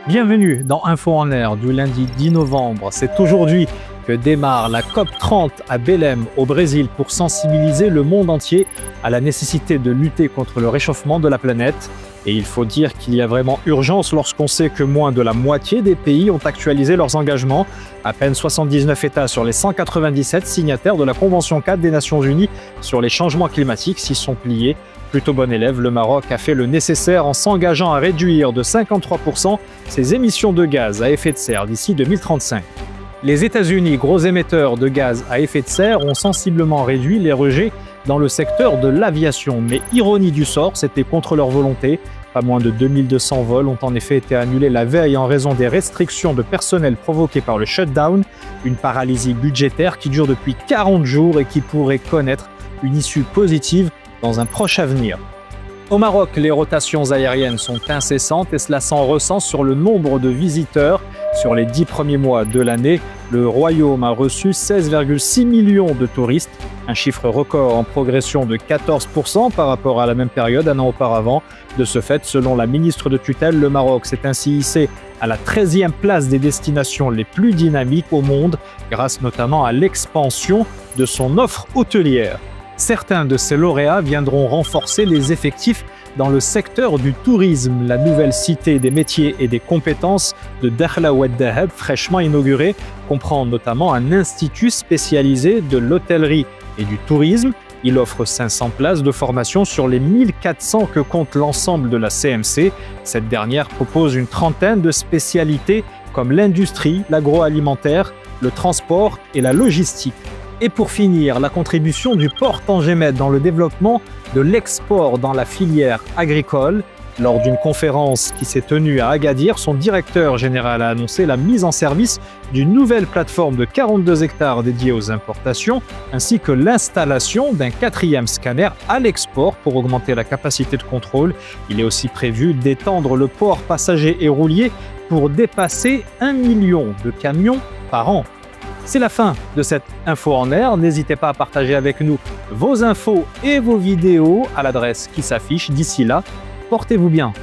Bienvenue dans Info en Air du lundi 10 novembre. C'est aujourd'hui que démarre la COP30 à Belém au Brésil pour sensibiliser le monde entier à la nécessité de lutter contre le réchauffement de la planète. Et il faut dire qu'il y a vraiment urgence lorsqu'on sait que moins de la moitié des pays ont actualisé leurs engagements. À peine 79 États sur les 197 signataires de la Convention 4 des Nations Unies sur les changements climatiques s'y sont pliés. Plutôt bon élève, le Maroc a fait le nécessaire en s'engageant à réduire de 53% ses émissions de gaz à effet de serre d'ici 2035. Les États-Unis, gros émetteurs de gaz à effet de serre, ont sensiblement réduit les rejets dans le secteur de l'aviation. Mais ironie du sort, c'était contre leur volonté. Pas moins de 2200 vols ont en effet été annulés la veille en raison des restrictions de personnel provoquées par le shutdown, une paralysie budgétaire qui dure depuis 40 jours et qui pourrait connaître une issue positive dans un proche avenir. Au Maroc, les rotations aériennes sont incessantes et cela s'en ressent sur le nombre de visiteurs. Sur les 10 premiers mois de l'année, le Royaume a reçu 16,6 millions de touristes, un chiffre record en progression de 14% par rapport à la même période un an auparavant. De ce fait, selon la ministre de tutelle, le Maroc s'est ainsi hissé à la 13e place des destinations les plus dynamiques au monde, grâce notamment à l'expansion de son offre hôtelière. Certains de ces lauréats viendront renforcer les effectifs dans le secteur du tourisme. La nouvelle cité des métiers et des compétences de Dakhla Oued Dahab, fraîchement inaugurée, comprend notamment un institut spécialisé de l'hôtellerie et du tourisme. Il offre 500 places de formation sur les 1400 que compte l'ensemble de la CMC. Cette dernière propose une trentaine de spécialités comme l'industrie, l'agroalimentaire, le transport et la logistique. Et pour finir, la contribution du port Tangemed dans le développement de l'export dans la filière agricole. Lors d'une conférence qui s'est tenue à Agadir, son directeur général a annoncé la mise en service d'une nouvelle plateforme de 42 hectares dédiée aux importations, ainsi que l'installation d'un 4e scanner à l'export pour augmenter la capacité de contrôle. Il est aussi prévu d'étendre le port passager et roulier pour dépasser 1 million de camions par an. C'est la fin de cette Info en Air. N'hésitez pas à partager avec nous vos infos et vos vidéos à l'adresse qui s'affiche. D'ici là, portez-vous bien.